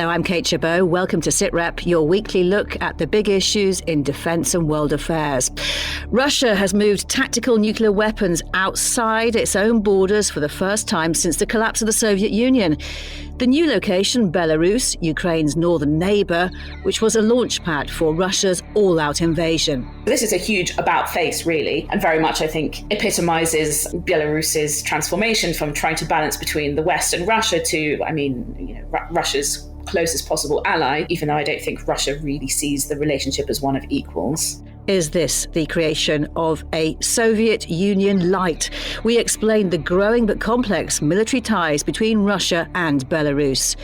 Hello, I'm Kate Chabot. Welcome to Sitrep, your weekly look at the big issues in defence and world affairs. Russia has moved tactical nuclear weapons outside its own borders for the first time since the collapse of the Soviet Union. The new location, Belarus, Ukraine's northern neighbour, which was a launchpad for Russia's all-out invasion. This is a huge about-face, really, and very much, I think, epitomises Belarus's transformation from trying to balance between the West and Russia to, Russia's closest possible ally, even though I don't think Russia really sees the relationship as one of equals. Is this the creation of a Soviet Union lite? We explain the growing but complex military ties between Russia and Belarus.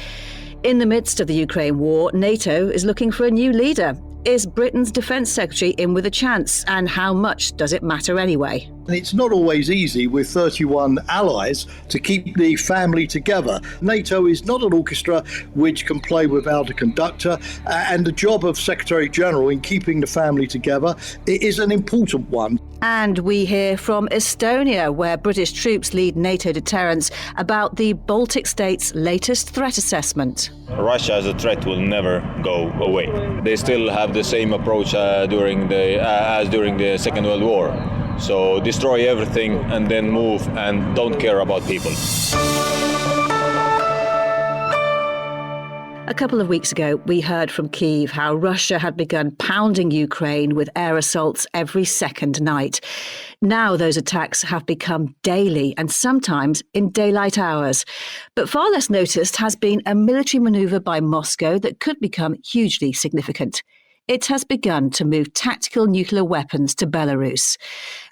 In the midst of the Ukraine war, NATO is looking for a new leader. Is Britain's Defence Secretary in with a chance? And how much does it matter anyway? And it's not always easy with 31 allies to keep the family together. NATO is not an orchestra which can play without a conductor, and the job of Secretary General in keeping the family together is an important one. And we hear from Estonia, where British troops lead NATO deterrence, about the Baltic states' latest threat assessment. Russia as a threat will never go away. They still have the same approach as during the Second World War. So destroy everything and then move and don't care about people. A couple of weeks ago, we heard from Kyiv how Russia had begun pounding Ukraine with air assaults every second night. Now those attacks have become daily and sometimes in daylight hours. But far less noticed has been a military manoeuvre by Moscow that could become hugely significant. It has begun to move tactical nuclear weapons to Belarus.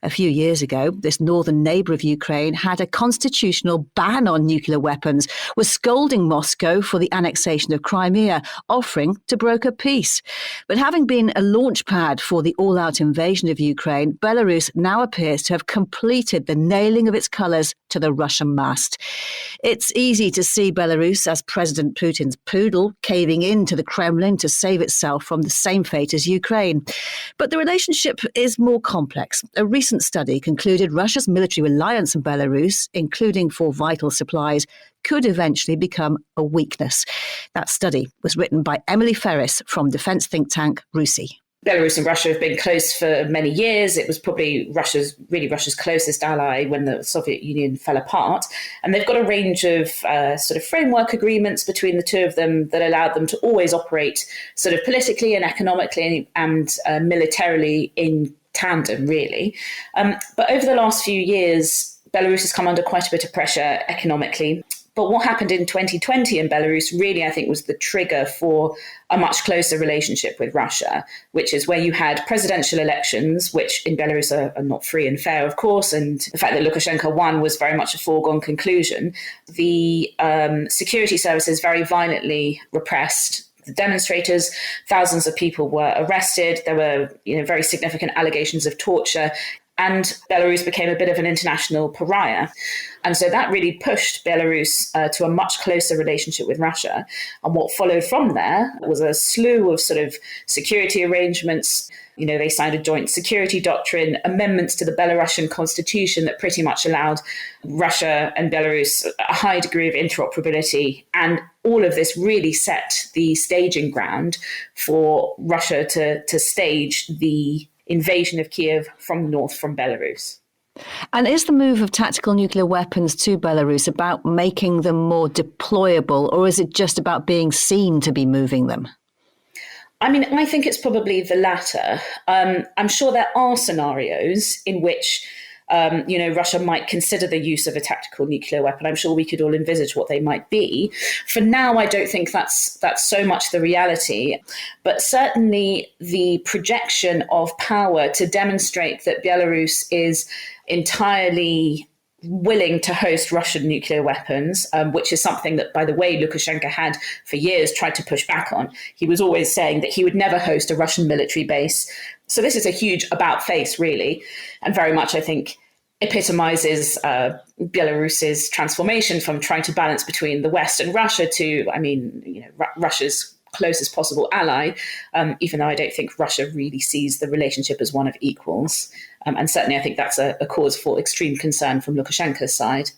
A few years ago, this northern neighbour of Ukraine had a constitutional ban on nuclear weapons, was scolding Moscow for the annexation of Crimea, offering to broker peace. But having been a launchpad for the all-out invasion of Ukraine, Belarus now appears to have completed the nailing of its colours to the Russian mast. It's easy to see Belarus as President Putin's poodle, caving in to the Kremlin to save itself from the same fate as Ukraine. But the relationship is more complex. A recent study concluded Russia's military reliance on Belarus, including for vital supplies, could eventually become a weakness. That study was written by Emily Ferris from defence think tank Rosie. Belarus and Russia have been close for many years. It was probably Russia's closest ally when the Soviet Union fell apart. And they've got a range of sort of framework agreements between the two of them that allowed them to always operate sort of politically and economically and militarily in tandem, really. But over the last few years, Belarus has come under quite a bit of pressure economically. But what happened in 2020 in Belarus really, I think, was the trigger for a much closer relationship with Russia, which is where you had presidential elections, which in Belarus are not free and fair, of course. And the fact that Lukashenko won was very much a foregone conclusion. The security services very violently repressed the demonstrators. Thousands of people were arrested. There were, very significant allegations of torture. And Belarus became a bit of an international pariah. And so that really pushed Belarus to a much closer relationship with Russia. And what followed from there was a slew of sort of security arrangements. They signed a joint security doctrine, amendments to the Belarusian constitution that pretty much allowed Russia and Belarus a high degree of interoperability. And all of this really set the staging ground for Russia to stage the invasion of Kiev from north from Belarus. And is the move of tactical nuclear weapons to Belarus about making them more deployable, or is it just about being seen to be moving them? I think it's probably the latter. I'm sure there are scenarios in which Russia might consider the use of a tactical nuclear weapon. I'm sure we could all envisage what they might be. For now, I don't think that's so much the reality, but certainly the projection of power to demonstrate that Belarus is entirely willing to host Russian nuclear weapons, which is something that, by the way, Lukashenko had for years tried to push back on. He was always saying that he would never host a Russian military base. So this is a huge about-face, really, and very much, I think, epitomizes Belarus's transformation from trying to balance between the West and Russia to, Russia's closest possible ally, even though I don't think Russia really sees the relationship as one of equals. And certainly I think that's a cause for extreme concern from Lukashenko's side.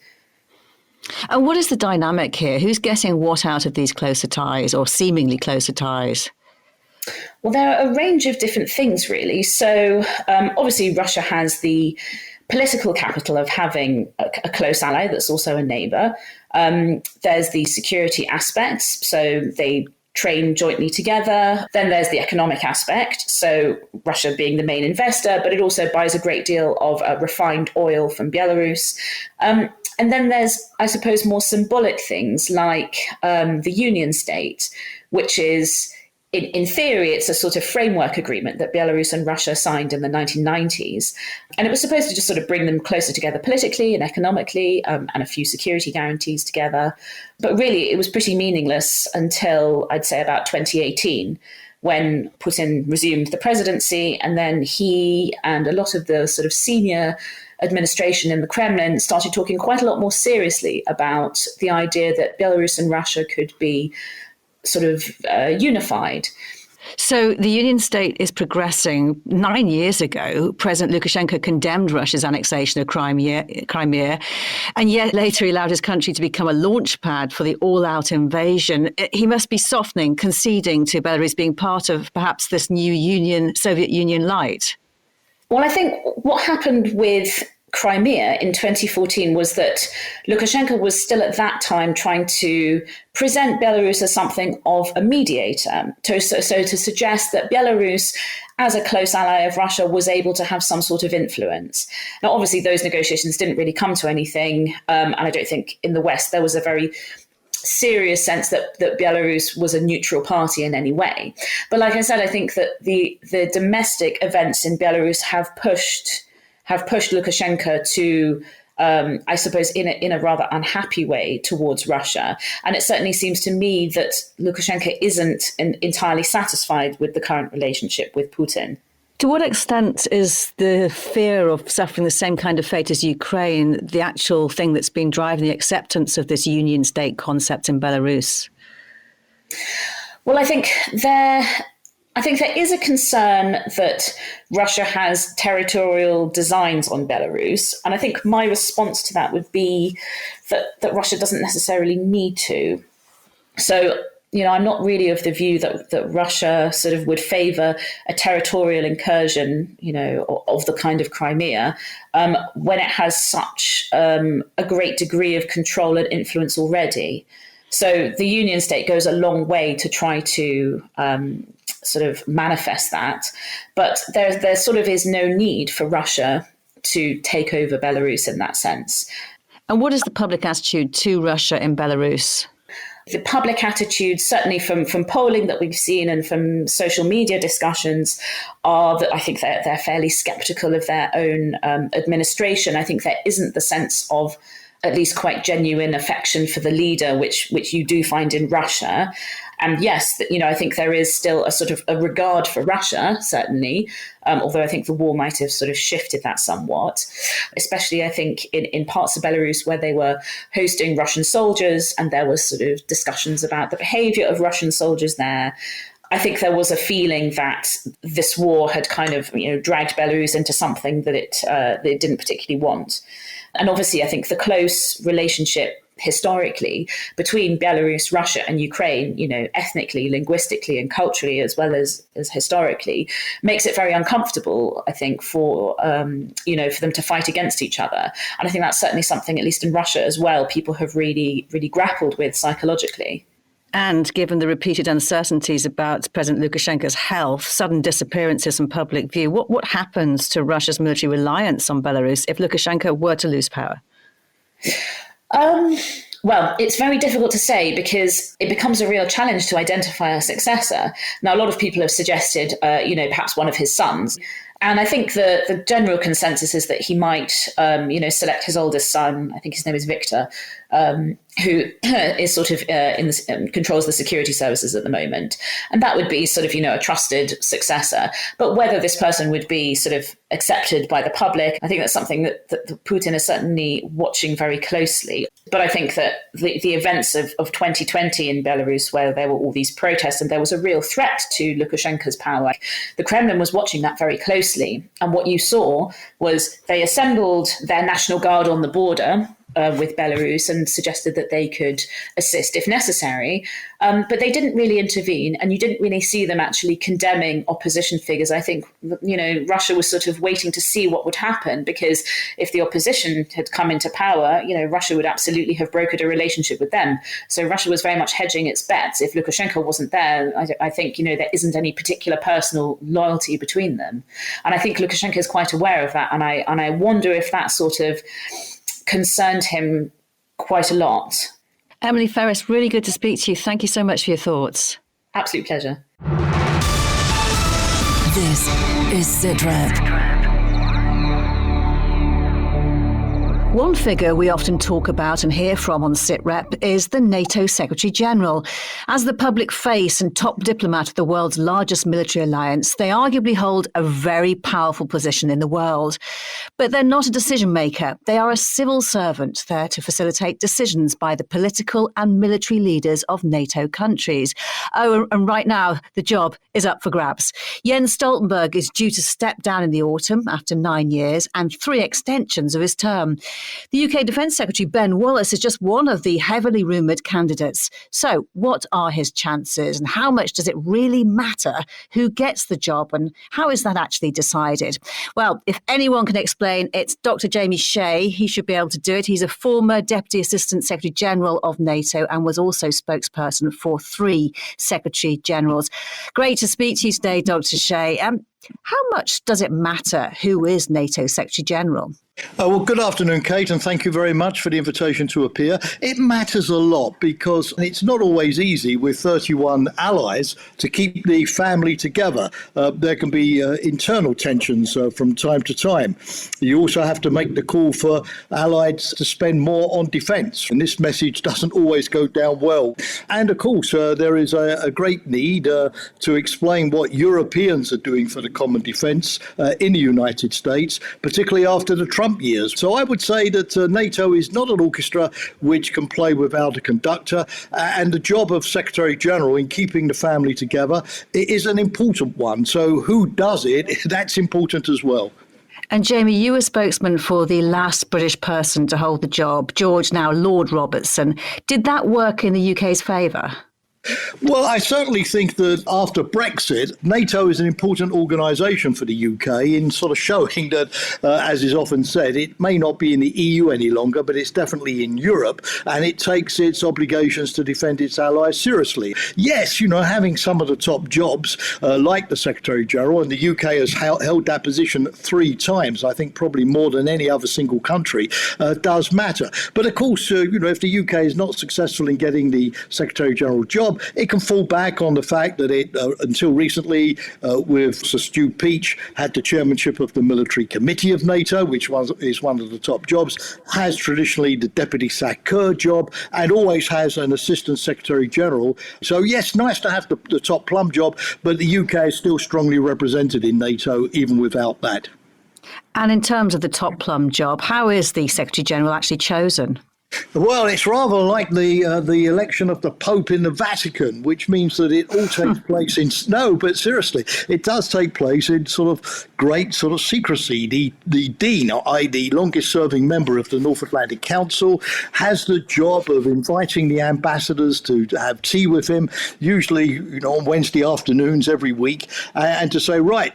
And what is the dynamic here? Who's getting what out of these closer ties, or seemingly closer ties? Well, there are a range of different things, really. So obviously, Russia has the political capital of having a close ally that's also a neighbour. There's the security aspects. So they train jointly together. Then there's the economic aspect. So Russia being the main investor, but it also buys a great deal of refined oil from Belarus. And then there's, I suppose, more symbolic things like the Union State, which is, in theory, it's a sort of framework agreement that Belarus and Russia signed in the 1990s. And it was supposed to just sort of bring them closer together politically and economically, and a few security guarantees together. But really, it was pretty meaningless until, I'd say, about 2018, when Putin resumed the presidency. And then he and a lot of the sort of senior administration in the Kremlin started talking quite a lot more seriously about the idea that Belarus and Russia could be sort of unified. So the Union State is progressing. 9 years ago, President Lukashenko condemned Russia's annexation of Crimea, and yet later he allowed his country to become a launchpad for the all-out invasion. He must be softening, conceding to Belarus being part of perhaps this new Soviet Union lite. Well, I think what happened with Crimea in 2014 was that Lukashenko was still at that time trying to present Belarus as something of a mediator. So to suggest that Belarus, as a close ally of Russia, was able to have some sort of influence. Now, obviously, those negotiations didn't really come to anything. And I don't think in the West there was a very serious sense that Belarus was a neutral party in any way. But like I said, I think that the domestic events in Belarus have pushed Lukashenko to, I suppose, in a rather unhappy way towards Russia. And it certainly seems to me that Lukashenko isn't entirely satisfied with the current relationship with Putin. To what extent is the fear of suffering the same kind of fate as Ukraine the actual thing that's been driving the acceptance of this union state concept in Belarus? Well, I think there is a concern that Russia has territorial designs on Belarus. And I think my response to that would be that Russia doesn't necessarily need to. So, I'm not really of the view that Russia sort of would favor a territorial incursion, of the kind of Crimea, when it has such a great degree of control and influence already. So the Union State goes a long way to try to sort of manifest that. But there sort of is no need for Russia to take over Belarus in that sense. And what is the public attitude to Russia in Belarus? The public attitude, certainly from polling that we've seen and from social media discussions, are that I think they're fairly skeptical of their own administration. I think there isn't the sense of at least quite genuine affection for the leader, which you do find in Russia. And yes, I think there is still a sort of a regard for Russia, certainly, although I think the war might have sort of shifted that somewhat, especially I think in parts of Belarus where they were hosting Russian soldiers and there was sort of discussions about the behavior of Russian soldiers there. I think there was a feeling that this war had kind of dragged Belarus into something that it didn't particularly want. And obviously, I think the close relationship historically between Belarus, Russia and Ukraine, ethnically, linguistically and culturally, as well as historically, makes it very uncomfortable, I think, for them to fight against each other. And I think that's certainly something, at least in Russia as well, people have really, really grappled with psychologically. And given the repeated uncertainties about President Lukashenko's health, sudden disappearances from public view, what happens to Russia's military reliance on Belarus if Lukashenko were to lose power? Well, it's very difficult to say because it becomes a real challenge to identify a successor. Now, a lot of people have suggested, perhaps one of his sons. And I think the general consensus is that he might, select his oldest son. I think his name is Victor, who is sort of controls the security services at the moment. And that would be sort of, a trusted successor. But whether this person would be sort of accepted by the public, I think that's something that Putin is certainly watching very closely. But I think that the events of 2020 in Belarus, where there were all these protests and there was a real threat to Lukashenko's power, the Kremlin was watching that very closely. And what you saw was they assembled their National Guard on the border, with Belarus and suggested that they could assist if necessary. But they didn't really intervene, and you didn't really see them actually condemning opposition figures. I think, Russia was sort of waiting to see what would happen, because if the opposition had come into power, Russia would absolutely have brokered a relationship with them. So Russia was very much hedging its bets. If Lukashenko wasn't there, I think, there isn't any particular personal loyalty between them. And I think Lukashenko is quite aware of that. And I wonder if that sort of concerned him quite a lot. Emily Ferris, really good to speak to you. Thank you so much for your thoughts. Absolute pleasure. This is Sitrep. One figure we often talk about and hear from on Sitrep is the NATO Secretary General. As the public face and top diplomat of the world's largest military alliance, they arguably hold a very powerful position in the world. But they're not a decision maker. They are a civil servant there to facilitate decisions by the political and military leaders of NATO countries. Oh, and right now, the job is up for grabs. Jens Stoltenberg is due to step down in the autumn after 9 years and 3 extensions of his term. The UK Defence Secretary Ben Wallace is just one of the heavily rumoured candidates. So what are his chances, and how much does it really matter who gets the job, and how is that actually decided? Well, if anyone can explain, it's Dr. Jamie Shea. He should be able to do it. He's a former Deputy Assistant Secretary General of NATO and was also spokesperson for 3 Secretary Generals. Great to speak to you today, Dr. Shea. How much does it matter who is NATO Secretary General? Well, good afternoon, Kate, and thank you very much for the invitation to appear. It matters a lot because it's not always easy with 31 allies to keep the family together. There can be internal tensions from time to time. You also have to make the call for allies to spend more on defence, and this message doesn't always go down well. And of course, there is a great need to explain what Europeans are doing for the common defence in the United States, particularly after the Trump years. So I would say that NATO is not an orchestra which can play without a conductor, and the job of Secretary General in keeping the family together is an important one. So who does it, that's important as well. And Jamie, you were spokesman for the last British person to hold the job, George, now Lord Robertson. Did that work in the UK's favour? Well, I certainly think that after Brexit, NATO is an important organisation for the UK in sort of showing that, as is often said, it may not be in the EU any longer, but it's definitely in Europe, and it takes its obligations to defend its allies seriously. Yes, having some of the top jobs, like the Secretary General, and the UK has held that position 3 times, I think probably more than any other single country, does matter. But of course, if the UK is not successful in getting the Secretary General job, it can fall back on the fact that it, until recently, with Sir Stu Peach, had the chairmanship of the Military Committee of NATO, which is one of the top jobs, has traditionally the Deputy SACEUR job, and always has an Assistant Secretary General. So yes, nice to have the top plum job, but the UK is still strongly represented in NATO, even without that. And in terms of the top plum job, how is the Secretary General actually chosen? Well, it's rather like the election of the Pope in the Vatican, which means that it all takes place in... No, but seriously, it does take place in sort of great sort of secrecy. The Dean, i.e. the longest-serving member of the North Atlantic Council, has the job of inviting the ambassadors to have tea with him, usually on Wednesday afternoons every week, and to say, right,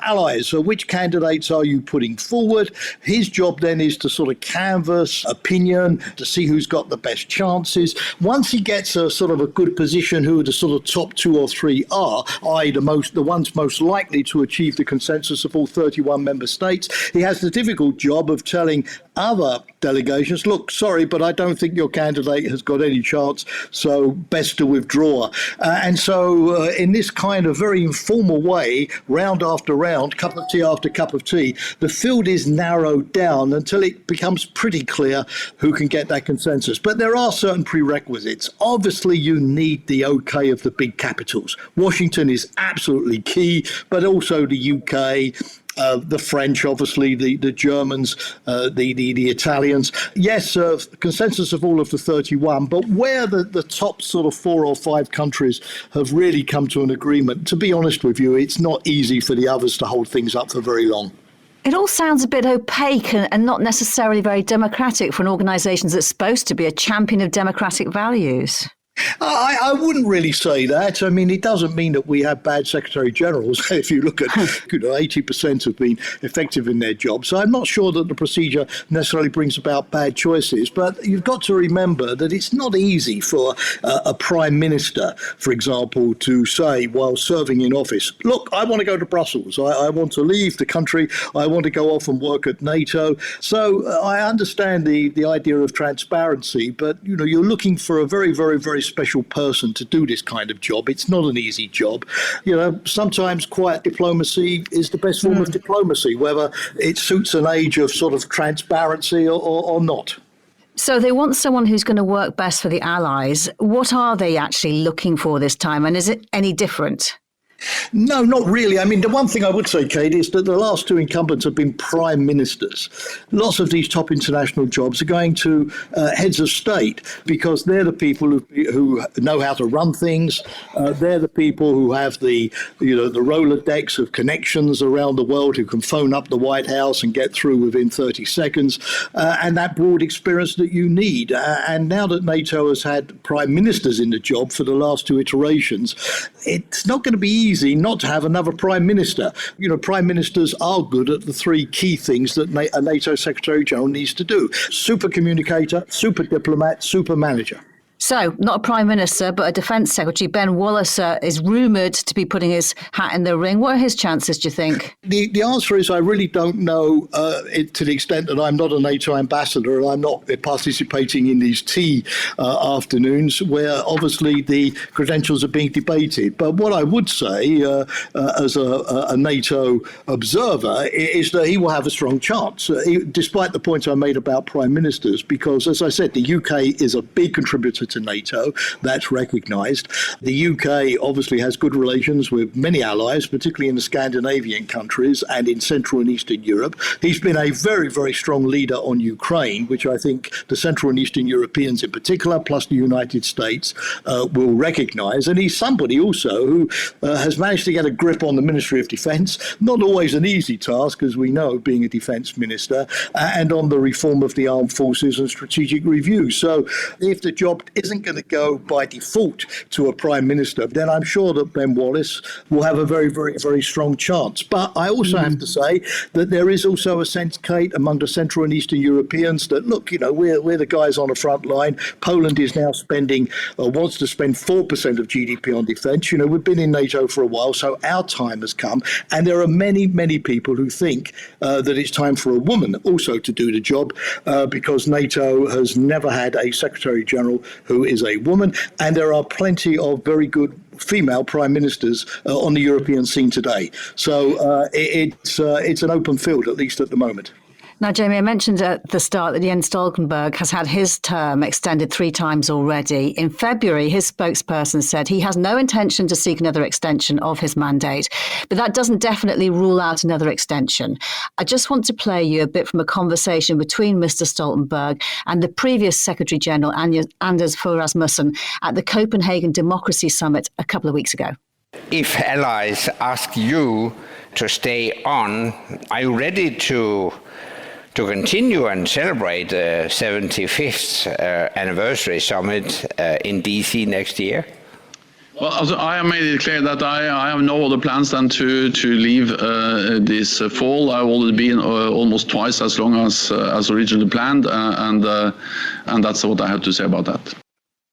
allies, so which candidates are you putting forward? His job then is to sort of canvass opinion, to see who's got the best chances. Once he gets a sort of a good position, who the sort of top 2 or 3 are, i.e. the ones most likely to achieve the consensus of all 31 member states, he has the difficult job of telling other delegations, look, sorry, but I don't think your candidate has got any chance, so best to withdraw. And so in this kind of very informal way, round after round, cup of tea after cup of tea, the field is narrowed down until it becomes pretty clear who can get that consensus. But there are certain prerequisites. Obviously, you need the okay of the big capitals. Washington is absolutely key, but also the UK, the French, obviously, the Germans, the Italians. Yes, consensus of all of the 31, but where the top sort of 4 or 5 countries have really come to an agreement, to be honest with you, it's not easy for the others to hold things up for very long. It all sounds a bit opaque and not necessarily very democratic for an organisation that's supposed to be a champion of democratic values. I wouldn't really say that. I mean, it doesn't mean that we have bad Secretary Generals. If you look at, 80% have been effective in their job. So I'm not sure that the procedure necessarily brings about bad choices. But you've got to remember that it's not easy for a Prime Minister, for example, to say while serving in office, look, I want to go to Brussels. I want to leave the country. I want to go off and work at NATO. So I understand the idea of transparency, but, you're looking for a very, very, very special person to do this kind of job. It's not an easy job. Sometimes quiet diplomacy is the best form of diplomacy, whether it suits an age of sort of transparency or not. So they want someone who's going to work best for the Allies. What are they actually looking for this time? And is it any different? No, not really. I mean, the one thing I would say, Kate, is that the last two incumbents have been prime ministers. Lots of these top international jobs are going to heads of state because they're the people who know how to run things. They're the people who have the Rolodex of connections around the world, who can phone up the White House and get through within 30 seconds, and that broad experience that you need. And now that NATO has had prime ministers in the job for the last two iterations, it's not going to be easy not to have another prime minister. Prime ministers are good at the three key things that a NATO Secretary General needs to do: super communicator, super diplomat, super manager. So, not a Prime Minister, but a Defence Secretary. Ben Wallace is rumoured to be putting his hat in the ring. What are his chances, do you think? The answer is I really don't know to the extent that I'm not a NATO ambassador and I'm not participating in these tea afternoons where obviously the credentials are being debated. But what I would say as a NATO observer is that he will have a strong chance, despite the point I made about Prime Ministers, because, as I said, the UK is a big contributor to NATO. That's recognised. The UK obviously has good relations with many allies, particularly in the Scandinavian countries and in Central and Eastern Europe. He's been a very, very strong leader on Ukraine, which I think the Central and Eastern Europeans in particular, plus the United States, will recognise. And he's somebody also who has managed to get a grip on the Ministry of Defence, not always an easy task, as we know, being a Defence Minister, and on the reform of the armed forces and strategic review. So if the job isn't going to go by default to a Prime Minister, then I'm sure that Ben Wallace will have a very, very, very strong chance. But I also have to say that there is also a sense, Kate, among the Central and Eastern Europeans that, look, we're the guys on the front line. Poland is now wants to spend 4% of GDP on defence. We've been in NATO for a while, so our time has come. And there are many, many people who think that it's time for a woman also to do the job because NATO has never had a Secretary General who is a woman, and there are plenty of very good female prime ministers on the European scene today. So it's an open field, at least at the moment. Now, Jamie, I mentioned at the start that Jens Stoltenberg has had his term extended 3 times already. In February, his spokesperson said he has no intention to seek another extension of his mandate, but that doesn't definitely rule out another extension. I just want to play you a bit from a conversation between Mr. Stoltenberg and the previous Secretary General, Anders Fogh Rasmussen, at the Copenhagen Democracy Summit a couple of weeks ago. If allies ask you to stay on, are you ready to continue and celebrate the 75th anniversary summit in DC next year? Well, I have made it clear that I have no other plans than to leave this fall. I've already been almost twice as long as originally planned, and that's what I have to say about that.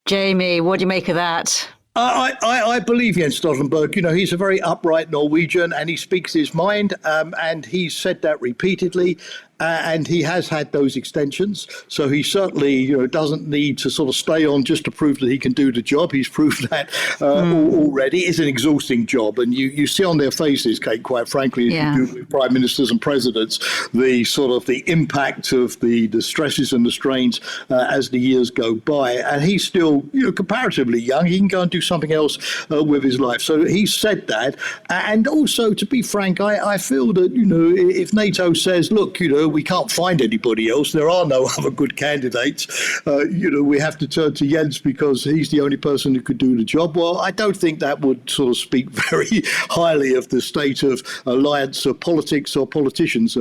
Jamie, what do you make of that? I believe Jens Stoltenberg. He's a very upright Norwegian and he speaks his mind, and he's said that repeatedly. And he has had those extensions. So he certainly, doesn't need to sort of stay on just to prove that he can do the job. He's proved that already. It's an exhausting job. And you see on their faces, Kate, quite frankly, as you do with prime ministers and presidents, the impact of the stresses and the strains as the years go by. And he's still, comparatively young. He can go and do something else with his life. So he said that. And also, to be frank, I feel that, if NATO says, look, we can't find anybody else. There are no other good candidates. We have to turn to Jens because he's the only person who could do the job. Well, I don't think that would sort of speak very highly of the state of alliance politics or politicians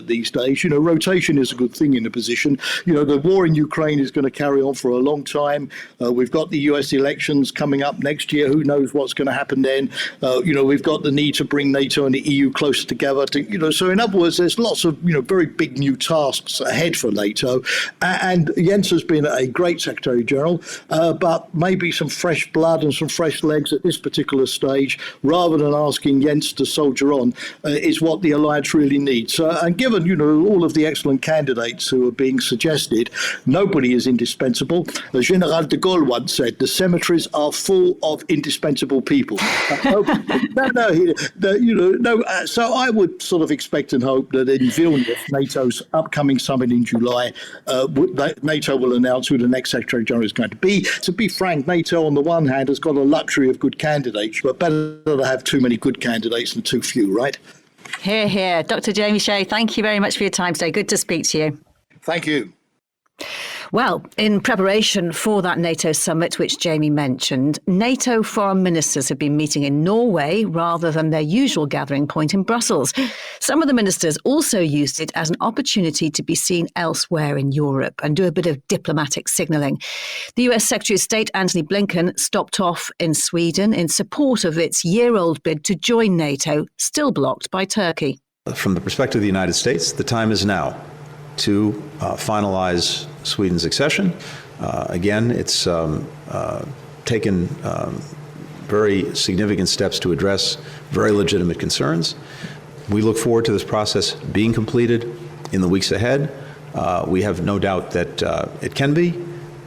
these days. Rotation is a good thing in a position. The war in Ukraine is going to carry on for a long time. We've got the US elections coming up next year. Who knows what's going to happen then? We've got the need to bring NATO and the EU closer together. So in other words, there's lots of very big new tasks ahead for NATO. And Jens has been a great Secretary General, but maybe some fresh blood and some fresh legs at this particular stage, rather than asking Jens to soldier on, is what the alliance really needs. And given all of the excellent candidates who are being suggested, nobody is indispensable. General de Gaulle once said, "The cemeteries are full of indispensable people." So I would sort of expect and hope that in Vilnius, NATO's upcoming summit in July, NATO will announce who the next Secretary General is going to be. To be frank, NATO on the one hand has got a luxury of good candidates, but better to have too many good candidates than too few, right? Hear, hear. Dr. Jamie Shea, thank you very much for your time today. Good to speak to you. Thank you. Well, in preparation for that NATO summit, which Jamie mentioned, NATO foreign ministers have been meeting in Norway rather than their usual gathering point in Brussels. Some of the ministers also used it as an opportunity to be seen elsewhere in Europe and do a bit of diplomatic signalling. The US Secretary of State Antony Blinken stopped off in Sweden in support of its year-old bid to join NATO, still blocked by Turkey. From the perspective of the United States, the time is now to finalize Sweden's accession. Again, it's taken very significant steps to address very legitimate concerns. We look forward to this process being completed in the weeks ahead. We have no doubt that it can be,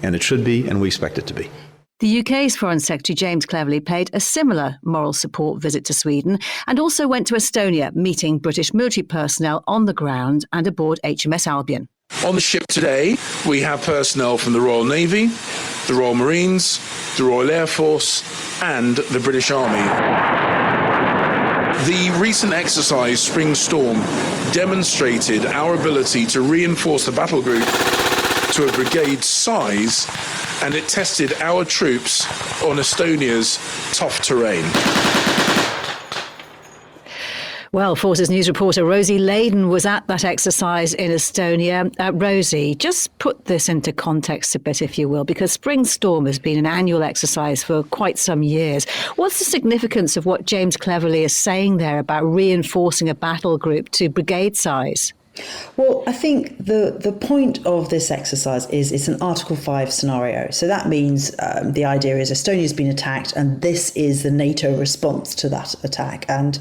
and it should be, and we expect it to be. The UK's Foreign Secretary James Cleverly paid a similar moral support visit to Sweden and also went to Estonia, meeting British military personnel on the ground and aboard HMS Albion. On the ship today, we have personnel from the Royal Navy, the Royal Marines, the Royal Air Force, and the British Army. The recent exercise, Spring Storm, demonstrated our ability to reinforce the battle group to a brigade size, and it tested our troops on Estonia's tough terrain. Well, Forces News reporter Rosie Laydon was at that exercise in Estonia. Rosie, just put this into context a bit, if you will, because Spring Storm has been an annual exercise for quite some years. What's the significance of what James Cleverly is saying there about reinforcing a battle group to brigade size? Well, I think the point of this exercise is it's an Article 5 scenario. So that means the idea is Estonia's been attacked and this is the NATO response to that attack. And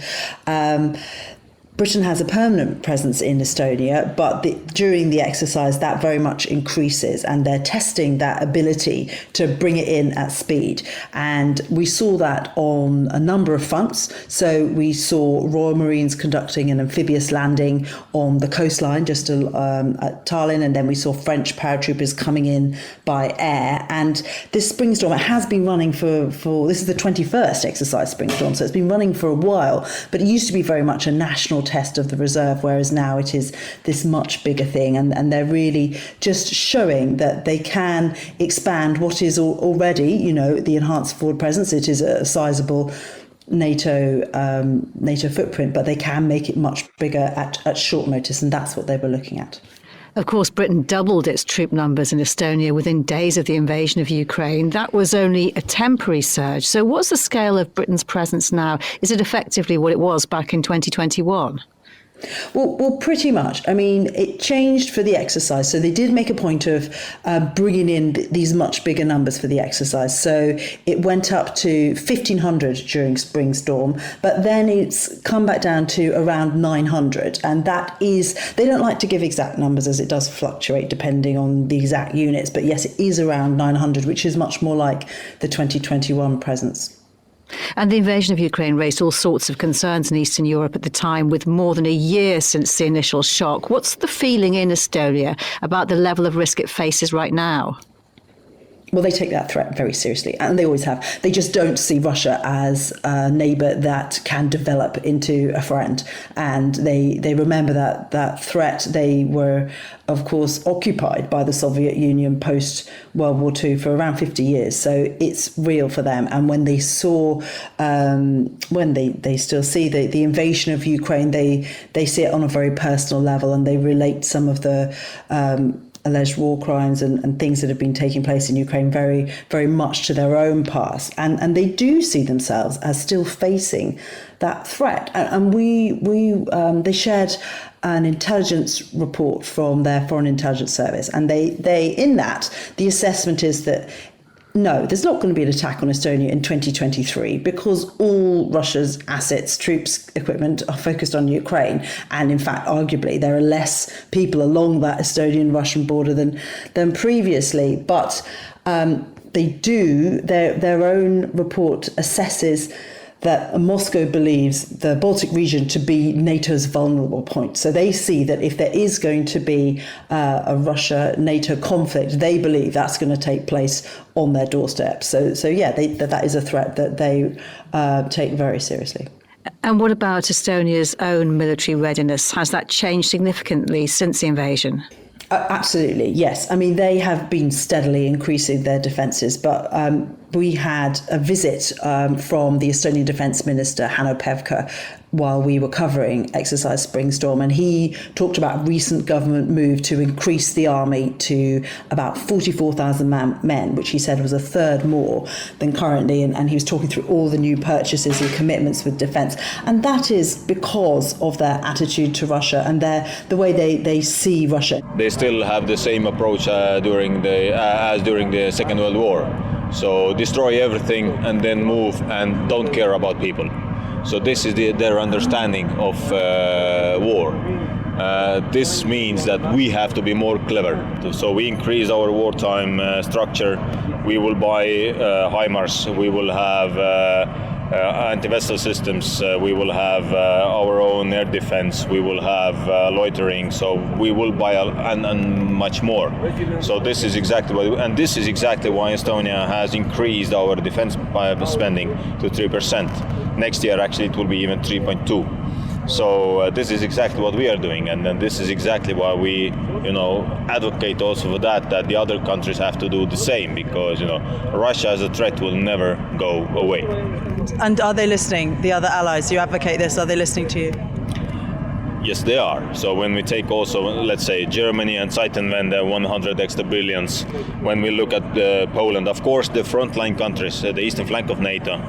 Britain has a permanent presence in Estonia, but during the exercise that very much increases and they're testing that ability to bring it in at speed. And we saw that on a number of fronts. So we saw Royal Marines conducting an amphibious landing on the coastline just at Tallinn, and then we saw French paratroopers coming in by air. And this Spring Storm, it has been running for this is the 21st exercise Spring Storm, so it's been running for a while, but it used to be very much a national test of the reserve, whereas now it is this much bigger thing, and they're really just showing that they can expand what is already, the enhanced forward presence. It is a sizable NATO footprint, but they can make it much bigger at short notice, and that's what they were looking at. Of course, Britain doubled its troop numbers in Estonia within days of the invasion of Ukraine. That was only a temporary surge. So what's the scale of Britain's presence now? Is it effectively what it was back in 2021? Well, pretty much. I mean, it changed for the exercise. So they did make a point of bringing in these much bigger numbers for the exercise. So it went up to 1,500 during Spring Storm, but then it's come back down to around 900. And that is, they don't like to give exact numbers as it does fluctuate depending on the exact units. But yes, it is around 900, which is much more like the 2021 presence. And the invasion of Ukraine raised all sorts of concerns in Eastern Europe at the time, with more than a year since the initial shock. What's the feeling in Estonia about the level of risk it faces right now? Well, they take that threat very seriously, and they always have. They just don't see Russia as a neighbour that can develop into a friend. And they remember that threat. They were, of course, occupied by the Soviet Union post-World War II for around 50 years. So it's real for them. And when they saw, when they still see the invasion of Ukraine, they see it on a very personal level, and they relate some of the alleged war crimes and things that have been taking place in Ukraine very, very much to their own past. And they do see themselves as still facing that threat. And they shared an intelligence report from their Foreign Intelligence Service. And they in that, the assessment is that no, there's not going to be an attack on Estonia in 2023 because all Russia's assets, troops, equipment are focused on Ukraine. And in fact, arguably, there are less people along that Estonian-Russian border than previously. But they do, their own report assesses that Moscow believes the Baltic region to be NATO's vulnerable point. So they see that if there is going to be a Russia-NATO conflict, they believe that's going to take place on their doorstep. So yeah, that is a threat that they take very seriously. And what about Estonia's own military readiness? Has that changed significantly since the invasion? Absolutely, yes. I mean, they have been steadily increasing their defences, but we had a visit from the Estonian Defence Minister, Hanno Pevkur, while we were covering Exercise Spring Storm, and he talked about recent government move to increase the army to about 44,000 men, which he said was a third more than currently, and he was talking through all the new purchases and commitments with defence, and that is because of their attitude to Russia and the way they see Russia. They still have the same approach as during the Second World War. So destroy everything and then move and don't care about people. So this is their understanding of war. This means that we have to be more clever. So we increase our wartime structure. We will buy HIMARS. We will have anti-vessel systems. We will have our own air defense. We will have loitering. So we will buy and much more. So this is exactly this is exactly why Estonia has increased our defense spending to 3%. Next year, actually, it will be even 3.2. So this is exactly what we are doing, and then this is exactly why we, advocate also for that the other countries have to do the same, because Russia as a threat will never go away. And are they listening? The other allies, you advocate this. Are they listening to you? Yes, they are. So when we take also, let's say, Germany and Zeitenwende, 100 extra billions. When we look at Poland, of course, the frontline countries, the eastern flank of NATO.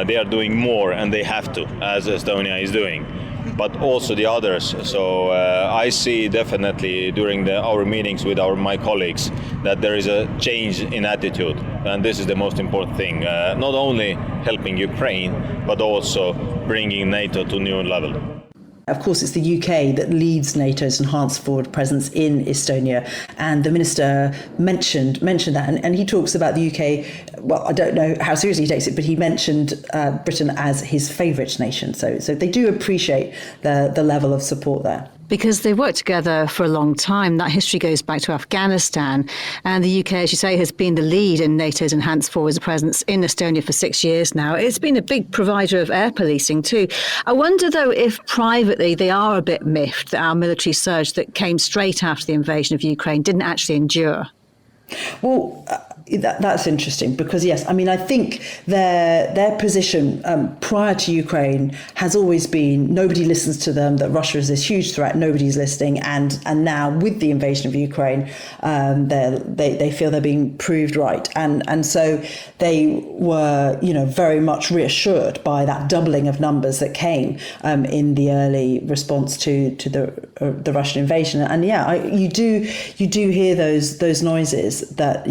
They are doing more, and they have to, as Estonia is doing, but also the others. So I see definitely during our meetings with my colleagues that there is a change in attitude, and this is the most important thing. Not only helping Ukraine, but also bringing NATO to a new level. Of course, it's the UK that leads NATO's enhanced forward presence in Estonia. And the minister mentioned that. And he talks about the UK, well, I don't know how seriously he takes it, but he mentioned Britain as his favourite nation. So they do appreciate the level of support there. Because they've worked together for a long time. That history goes back to Afghanistan. And the UK, as you say, has been the lead in NATO's enhanced forward presence in Estonia for 6 years now. It's been a big provider of air policing too. I wonder, though, if privately they are a bit miffed that our military surge that came straight after the invasion of Ukraine didn't actually endure. Well, that's interesting because, yes, I mean, I think their position prior to Ukraine has always been nobody listens to them, that Russia is this huge threat, nobody's listening. And now with the invasion of Ukraine, they feel they're being proved right. And so they were, very much reassured by that doubling of numbers that came in the early response to the Russian invasion. And yeah, you do hear those noises that,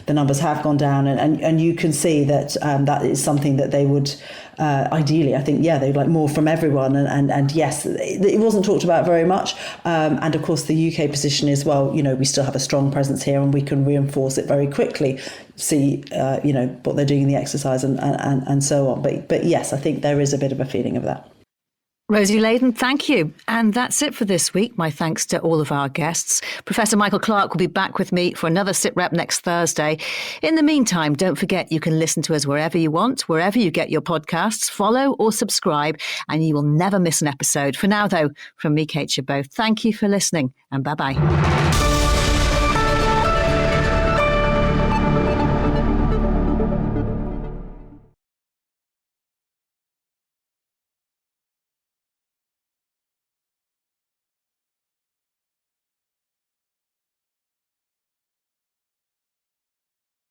the numbers have gone down, and you can see that that is something that they would ideally, I think, they'd like more from everyone. And yes, it wasn't talked about very much. And of course, the UK position is, well, we still have a strong presence here and we can reinforce it very quickly, see, what they're doing in the exercise and so on. But yes, I think there is a bit of a feeling of that. Rosie Laydon, thank you. And that's it for this week. My thanks to all of our guests. Professor Michael Clark will be back with me for another Sitrep next Thursday. In the meantime, don't forget you can listen to us wherever you want, wherever you get your podcasts. Follow or subscribe, and you will never miss an episode. For now, though, from me, Kate Chabot, thank you for listening, and bye-bye.